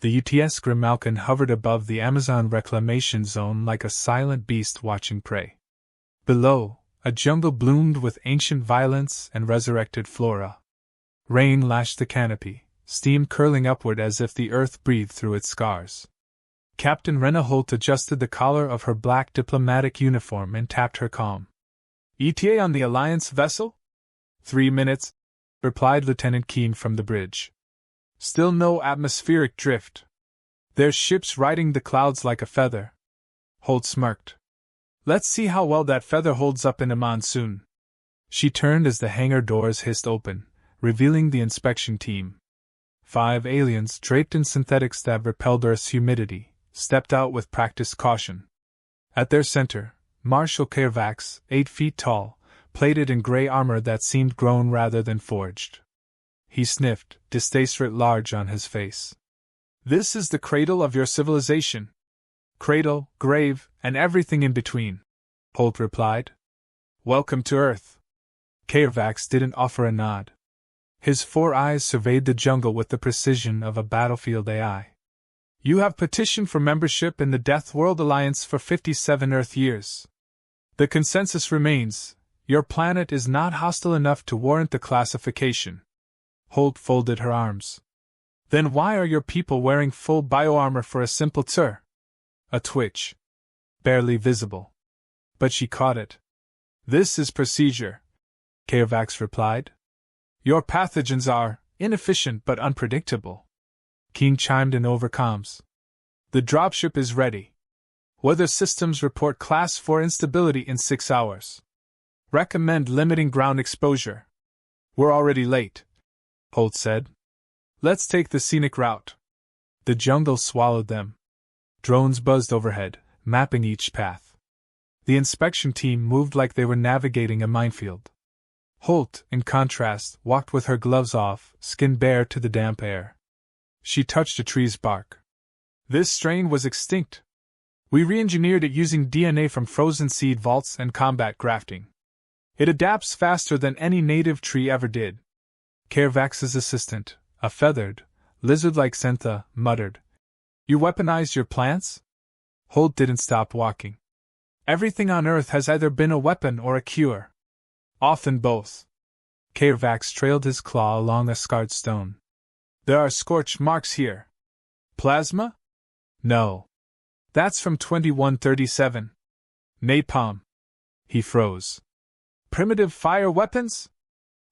The UTS Grimalkin hovered above the Amazon reclamation zone like a silent beast watching prey. Below, a jungle bloomed with ancient violence and resurrected flora. Rain lashed the canopy, steam curling upward as if the earth breathed through its scars. Captain Rena Holt adjusted the collar of her black diplomatic uniform and tapped her comm. "ETA on the Alliance vessel?" 3 minutes, replied Lieutenant Keene from the bridge. "Still no atmospheric drift. There's ships riding the clouds like a feather." Holt smirked. "Let's see how well that feather holds up in a monsoon." She turned as the hangar doors hissed open, revealing the inspection team. 5 aliens draped in synthetics that repelled Earth's humidity stepped out with practiced caution. At their center, Marshal Kervax, 8 feet tall, plated in gray armor that seemed grown rather than forged. He sniffed, distaste writ large on his face. "This is the cradle of your civilization." "Cradle, grave, and everything in between," Holt replied. "Welcome to Earth." Kervax didn't offer a nod. His 4 eyes surveyed the jungle with the precision of a battlefield AI. "You have petitioned for membership in the Deathworld Alliance for 57 Earth years. The consensus remains, your planet is not hostile enough to warrant the classification." Holt folded her arms. "Then why are your people wearing full bioarmor for a simple tour?" A twitch. Barely visible. But she caught it. "This is procedure," Kervax replied. "Your pathogens are inefficient but unpredictable." Keene chimed in over comms. "The dropship is ready. Weather systems report Class 4 instability in 6 hours. Recommend limiting ground exposure." "We're already late," Holt said. "Let's take the scenic route." The jungle swallowed them. Drones buzzed overhead, mapping each path. The inspection team moved like they were navigating a minefield. Holt, in contrast, walked with her gloves off, skin bare to the damp air. She touched a tree's bark. "This strain was extinct. We re-engineered it using DNA from frozen seed vaults and combat grafting. It adapts faster than any native tree ever did." Kervax's assistant, a feathered, lizard-like Sentha, muttered, "You weaponized your plants?" Holt didn't stop walking. "Everything on Earth has either been a weapon or a cure. Often both." Kervax trailed his claw along a scarred stone. "There are scorch marks here." "Plasma?" "No. That's from 2137. Napalm." He froze. "Primitive fire weapons?"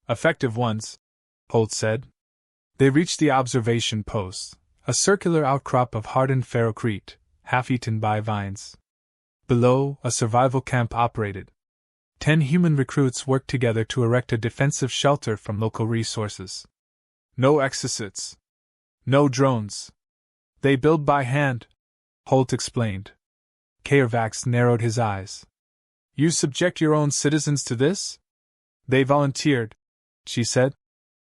"Effective ones," Holt said. They reached the observation post, a circular outcrop of hardened ferrocrete, half-eaten by vines. Below, a survival camp operated. 10 human recruits worked together to erect a defensive shelter from local resources. "No exosuits. No drones. They build by hand," Holt explained. Kervax narrowed his eyes. "You subject your own citizens to this?" "They volunteered," she said,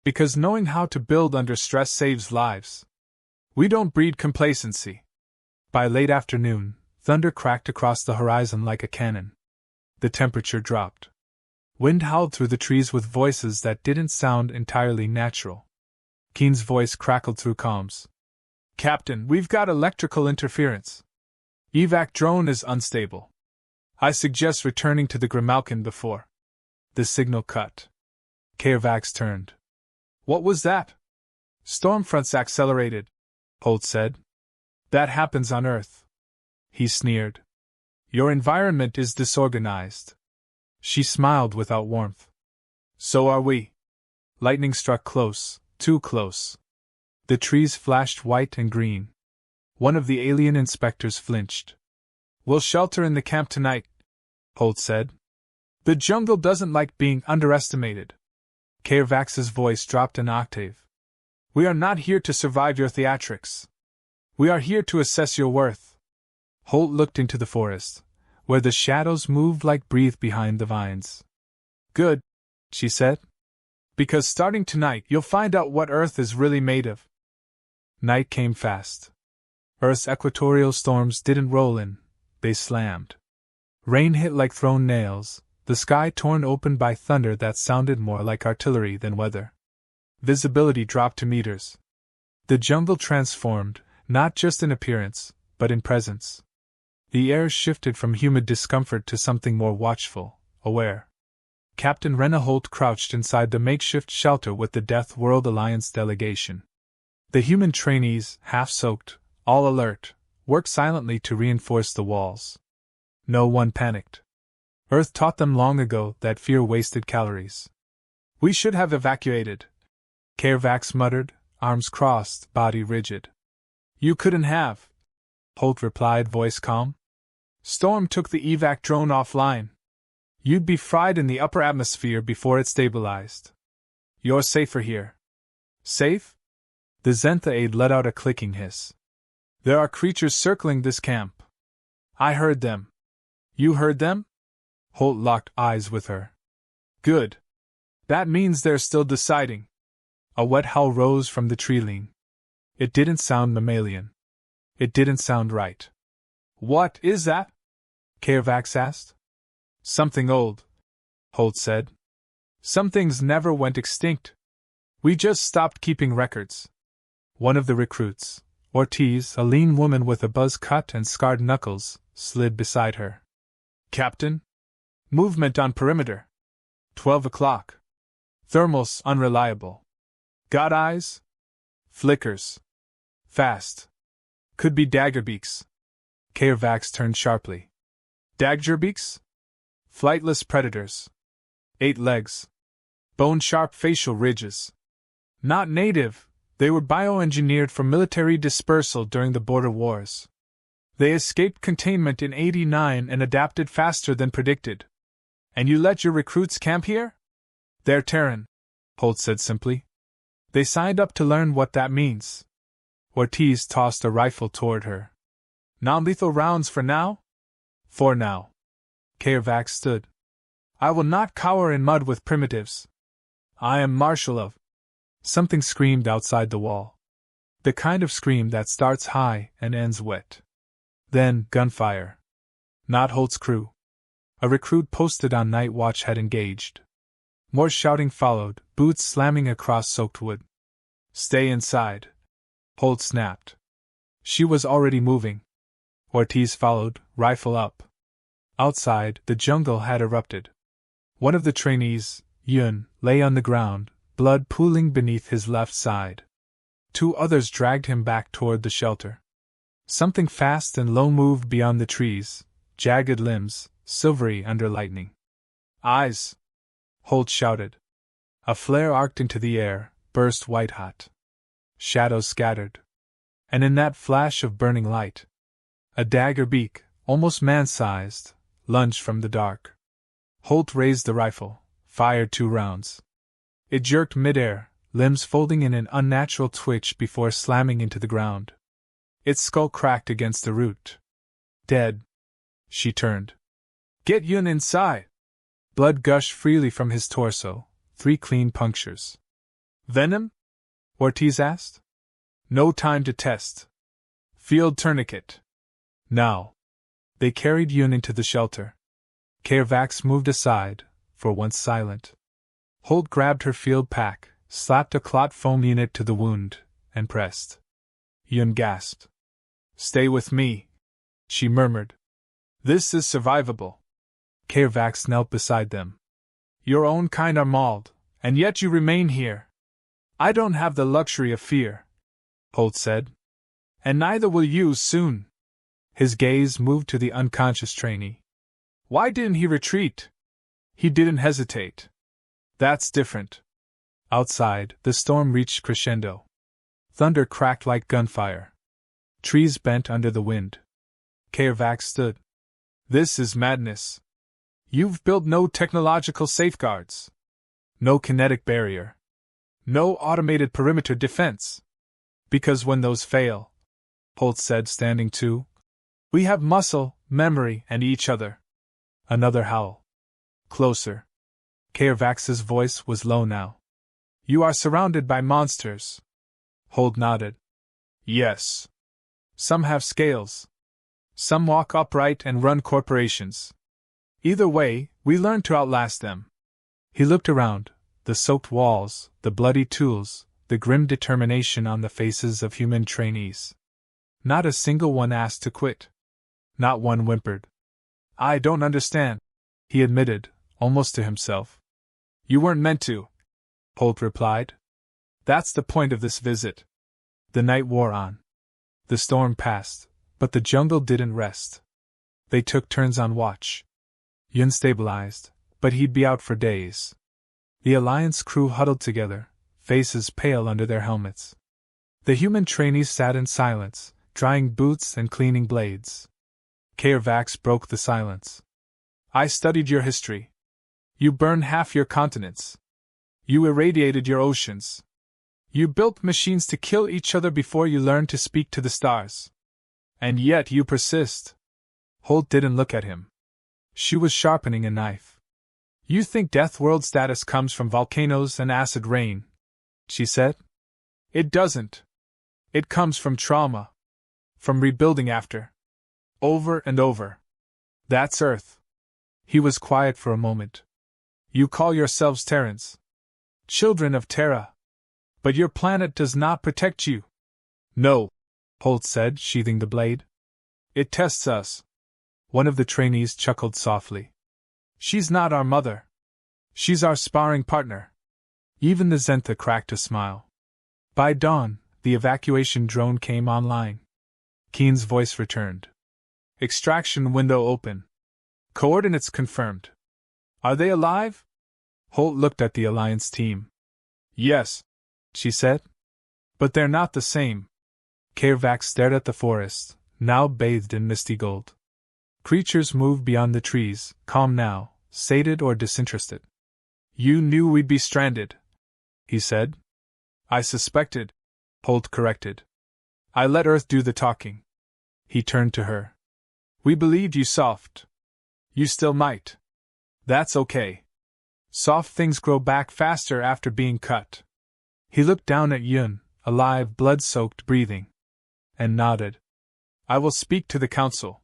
"because knowing how to build under stress saves lives. We don't breed complacency." By late afternoon, thunder cracked across the horizon like a cannon. The temperature dropped. Wind howled through the trees with voices that didn't sound entirely natural. Keene's voice crackled through comms. "Captain, we've got electrical interference. Evac drone is unstable. I suggest returning to the Grimalkin before." The signal cut. Kervax turned. "What was that?" "Stormfronts accelerated," Holt said. "That happens on Earth." He sneered. "Your environment is disorganized." She smiled without warmth. "So are we." Lightning struck close, too close. The trees flashed white and green. One of the alien inspectors flinched. "We'll shelter in the camp tonight," Holt said. "The jungle doesn't like being underestimated." Kervax's voice dropped an octave. "We are not here to survive your theatrics. We are here to assess your worth." Holt looked into the forest, where the shadows moved like breath behind the vines. "Good," she said. "Because starting tonight you'll find out what Earth is really made of." Night came fast. Earth's equatorial storms didn't roll in, they slammed. Rain hit like thrown nails, the sky torn open by thunder that sounded more like artillery than weather. Visibility dropped to meters. The jungle transformed, Not just in appearance, but in presence. The air shifted from humid discomfort to something more watchful, aware. Captain Renaholt crouched inside the makeshift shelter with the Deathworld Alliance delegation. The human trainees, half-soaked, all alert, worked silently to reinforce the walls. No one panicked. Earth taught them long ago that fear wasted calories. "We should have evacuated," Kervax muttered, arms crossed, body rigid. "You couldn't have," Holt replied, voice calm. "Storm took the evac drone offline. You'd be fried in the upper atmosphere before it stabilized. You're safer here." "Safe?" The Zentha aide let out a clicking hiss. "There are creatures circling this camp. I heard them." "You heard them?" Holt locked eyes with her. "Good. That means they're still deciding." A wet howl rose from the treeling. It didn't sound mammalian. It didn't sound right. "What is that?" Kervax asked. "Something old," Holt said. "Some things never went extinct. We just stopped keeping records." One of the recruits, Ortiz, a lean woman with a buzz cut and scarred knuckles, slid beside her. "Captain? Movement on perimeter. 12 o'clock. Thermals unreliable. Got eyes? Flickers. Fast. Could be daggerbeaks." Kervax turned sharply. "Daggerbeaks? Flightless predators. 8 legs. Bone-sharp facial ridges. Not native, they were bioengineered for military dispersal during the border wars. They escaped containment in '89 and adapted faster than predicted. And you let your recruits camp here?" "They're Terran," Holt said simply. "They signed up to learn what that means." Ortiz tossed a rifle toward her. "Non-lethal rounds for now?" "For now." Kervax stood. "I will not cower in mud with primitives. I am Marshal of—" Something screamed outside the wall. The kind of scream that starts high and ends wet. Then, gunfire. Not Holt's crew. A recruit posted on night watch had engaged. More shouting followed, boots slamming across soaked wood. "Stay inside," Holt snapped. She was already moving. Ortiz followed, rifle up. Outside, the jungle had erupted. One of the trainees, Yun, lay on the ground, blood pooling beneath his left side. 2 others dragged him back toward the shelter. Something fast and low moved beyond the trees, jagged limbs, silvery under lightning. "Eyes!" Holt shouted. A flare arced into the air, burst white-hot. Shadows scattered. And in that flash of burning light, a dagger beak, almost man-sized, lunged from the dark. Holt raised the rifle, fired 2 rounds. It jerked midair, limbs folding in an unnatural twitch before slamming into the ground. Its skull cracked against the root. "Dead." She turned. "Get Yun inside." Blood gushed freely from his torso, 3 clean punctures. "Venom?" Ortiz asked. "No time to test. Field tourniquet. Now." They carried Yun into the shelter. Kervax moved aside, for once silent. Holt grabbed her field pack, slapped a clot foam unit to the wound, and pressed. Yun gasped. "Stay with me," she murmured. "This is survivable." Kervax knelt beside them. "Your own kind are mauled, and yet you remain here." "I don't have the luxury of fear," Holt said. "And neither will you soon." His gaze moved to the unconscious trainee. "Why didn't he retreat?" "He didn't hesitate." "That's different." Outside, the storm reached crescendo. Thunder cracked like gunfire. Trees bent under the wind. Kervax stood. "This is madness. You've built no technological safeguards. No kinetic barrier. No automated perimeter defense. Because when those fail," Holt said, standing too, "we have muscle, memory, and each other." Another howl. Closer. Kervax's voice was low now. "You are surrounded by monsters." Holt nodded. "Yes. Some have scales. Some walk upright and run corporations. Either way, we learn to outlast them." He looked around, the soaked walls, the bloody tools, the grim determination on the faces of human trainees. Not a single one asked to quit. Not one whimpered. I don't understand, he admitted, almost to himself. You weren't meant to, Holt replied. That's the point of this visit. The night wore on. The storm passed, but the jungle didn't rest. They took turns on watch. Yun stabilized, but he'd be out for days. The Alliance crew huddled together, faces pale under their helmets. The human trainees sat in silence, drying boots and cleaning blades. Caervax broke the silence. I studied your history. You burned half your continents. You irradiated your oceans. You built machines to kill each other before you learned to speak to the stars. And yet you persist. Holt didn't look at him. She was sharpening a knife. You think Deathworld status comes from volcanoes and acid rain, she said. It doesn't. It comes from trauma. From rebuilding after. Over and over. That's Earth. He was quiet for a moment. You call yourselves Terrans. Children of Terra. But your planet does not protect you. No, Holt said, sheathing the blade. It tests us. One of the trainees chuckled softly. She's not our mother. She's our sparring partner. Even the Zentha cracked a smile. By dawn, the evacuation drone came online. Keen's voice returned. Extraction window open. Coordinates confirmed. Are they alive? Holt looked at the Alliance team. Yes, she said. But they're not the same. Caervax stared at the forest, now bathed in misty gold. Creatures moved beyond the trees, calm now, sated or disinterested. You knew we'd be stranded, he said. I suspected, Holt corrected. I let Earth do the talking. He turned to her. We believed you soft. You still might. That's okay. Soft things grow back faster after being cut. He looked down at Yun, alive, blood-soaked, breathing. And nodded. I will speak to the Council.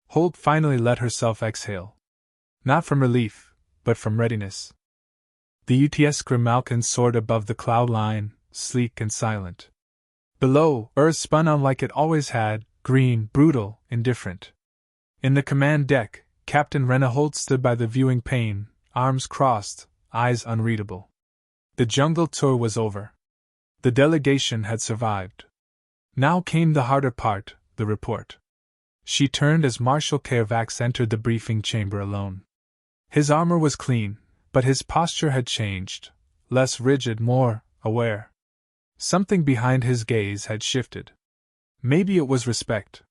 Holt finally let herself exhale. Not from relief, but from readiness. The UTS Grimalkin soared above the cloud line, sleek and silent. Below, Earth spun on like it always had, green, brutal, indifferent. In the command deck, Captain Rena Holt stood by the viewing pane, arms crossed, eyes unreadable. The jungle tour was over. The delegation had survived. Now came the harder part, the report. She turned as Marshal Caervax entered the briefing chamber alone. His armor was clean, but his posture had changed, less rigid, more aware. Something behind his gaze had shifted. Maybe it was respect.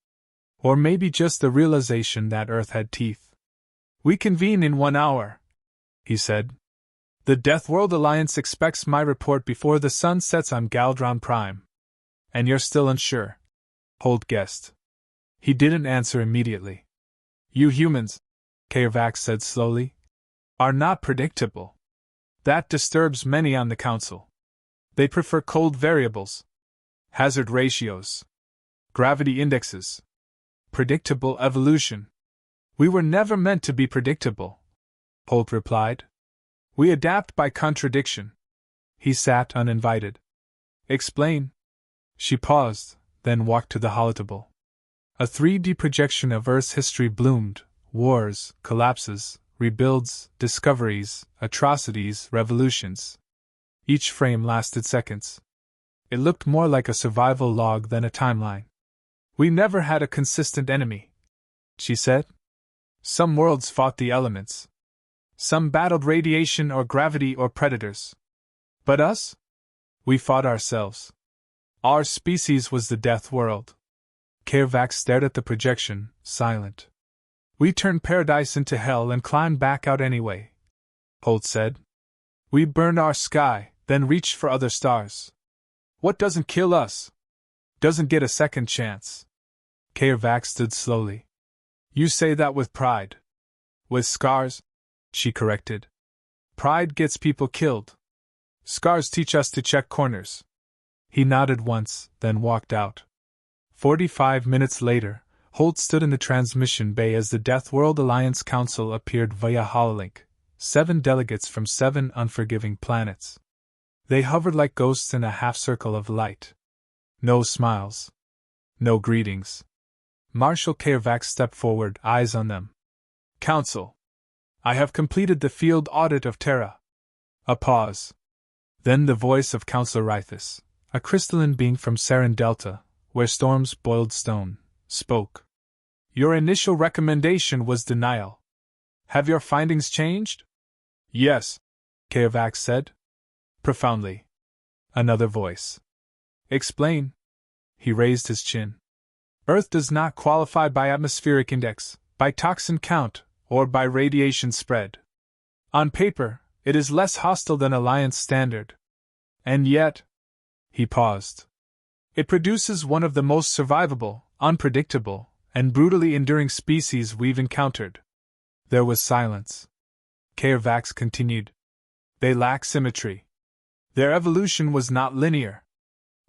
Or maybe just the realization that Earth had teeth. We convene in 1 hour, he said. The Deathworld Alliance expects my report before the sun sets on Galdron Prime. And you're still unsure? Holt guessed. He didn't answer immediately. You humans, Caervax said slowly, are not predictable. That disturbs many on the Council. They prefer cold variables, hazard ratios, gravity indexes, predictable evolution. We were never meant to be predictable, Holt replied. We adapt by contradiction. He sat uninvited. Explain. She paused, then walked to the holotable. A 3D projection of Earth's history bloomed: wars, collapses, rebuilds, discoveries, atrocities, revolutions. Each frame lasted seconds. It looked more like a survival log than a timeline. We never had a consistent enemy, she said. Some worlds fought the elements. Some battled radiation or gravity or predators. But us? We fought ourselves. Our species was the death world. Caervax stared at the projection, silent. We turned paradise into hell and climbed back out anyway, Holt said. We burned our sky, then reached for other stars. What doesn't kill us doesn't get a second chance. Caervax stood slowly. You say that with pride. With scars, she corrected. Pride gets people killed. Scars teach us to check corners. He nodded once, then walked out. 45 minutes later, Holt stood in the transmission bay as the Deathworld Alliance Council appeared via hololink, 7 delegates from 7 unforgiving planets. They hovered like ghosts in a half-circle of light. No smiles. No greetings. Marshal Kairvax stepped forward, eyes on them. Council. I have completed the field audit of Terra. A pause. Then the voice of Councillor Rythus, a crystalline being from Sarin Delta, where storms boiled stone, spoke. Your initial recommendation was denial. Have your findings changed? Yes, Kairvax said. Profoundly. Another voice. Explain. He raised his chin. Earth does not qualify by atmospheric index, by toxin count, or by radiation spread. On paper, it is less hostile than Alliance standard. And yet, he paused. It produces one of the most survivable, unpredictable, and brutally enduring species we've encountered. There was silence. Kairvax continued. They lack symmetry. Their evolution was not linear.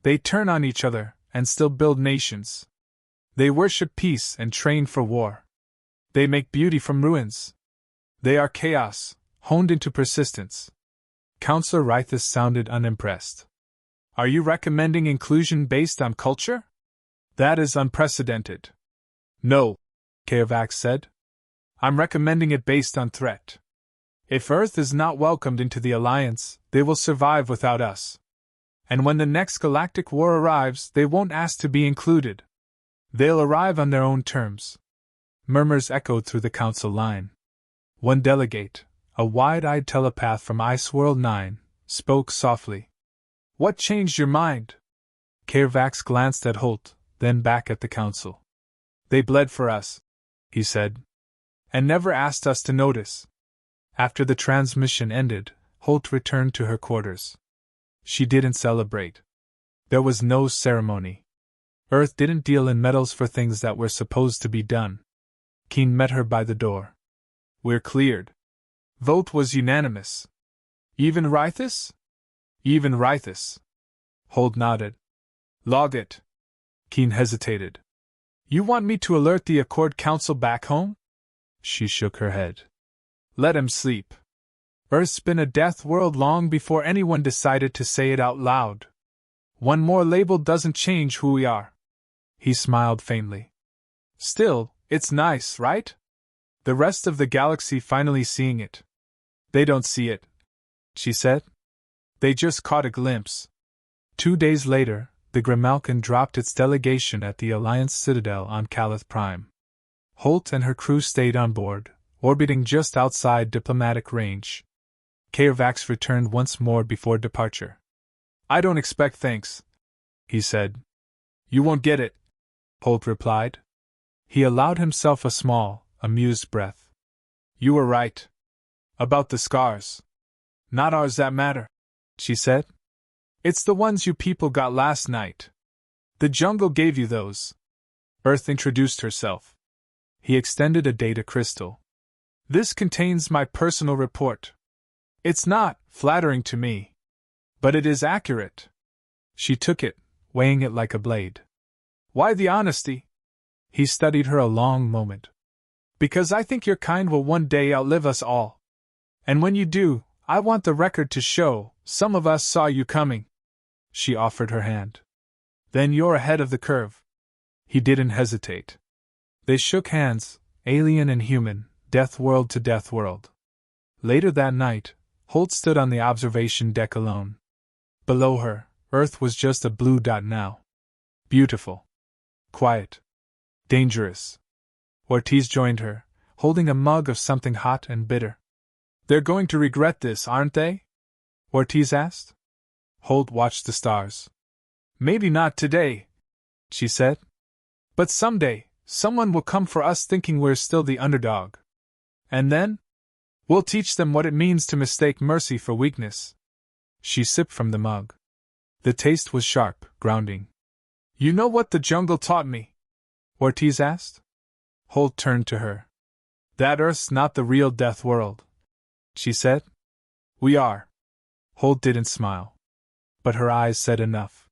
They turn on each other and still build nations. They worship peace and train for war. They make beauty from ruins. They are chaos, honed into persistence. Councillor Rythus sounded unimpressed. Are you recommending inclusion based on culture? That is unprecedented. No, Kairvax said. I'm recommending it based on threat. If Earth is not welcomed into the Alliance, they will survive without us. And when the next galactic war arrives, they won't ask to be included. They'll arrive on their own terms. Murmurs echoed through the council line. One delegate, a wide-eyed telepath from Iceworld 9, spoke softly. What changed your mind? Kairvax glanced at Holt, then back at the council. They bled for us, he said, and never asked us to notice. After the transmission ended, Holt returned to her quarters. She didn't celebrate. There was no ceremony. Earth didn't deal in medals for things that were supposed to be done. Keen met her by the door. We're cleared. Vote was unanimous. Even Rythus? Even Rythus. Holt nodded. Log it. Keen hesitated. You want me to alert the Accord Council back home? She shook her head. Let him sleep. Earth's been a death world long before anyone decided to say it out loud. One more label doesn't change who we are. He smiled faintly. Still, it's nice, right? The rest of the galaxy finally seeing it. They don't see it, she said. They just caught a glimpse. 2 days later, the Grimalkin dropped its delegation at the Alliance Citadel on Calith Prime. Holt and her crew stayed on board, orbiting just outside diplomatic range. Kairvax returned once more before departure. I don't expect thanks, he said. You won't get it, Holt replied. He allowed himself a small, amused breath. You were right. About the scars. Not ours that matter, she said. It's the ones you people got last night. The jungle gave you those. Earth introduced herself. He extended a data crystal. This contains my personal report. It's not flattering to me, but it is accurate. She took it, weighing it like a blade. Why the honesty? He studied her a long moment. Because I think your kind will one day outlive us all. And when you do, I want the record to show some of us saw you coming. She offered her hand. Then you're ahead of the curve. He didn't hesitate. They shook hands, alien and human, Deathworld to Deathworld. Later that night, Holt stood on the observation deck alone. Below her, Earth was just a blue dot now. Beautiful. Quiet. Dangerous. Ortiz joined her, holding a mug of something hot and bitter. They're going to regret this, aren't they? Ortiz asked. Holt watched the stars. Maybe not today, she said. But someday, someone will come for us thinking we're still the underdog. And then? We'll teach them what it means to mistake mercy for weakness. She sipped from the mug. The taste was sharp, grounding. You know what the jungle taught me? Ortiz asked. Holt turned to her. That Earth's not the real death world, she said. We are. Holt didn't smile. But her eyes said enough.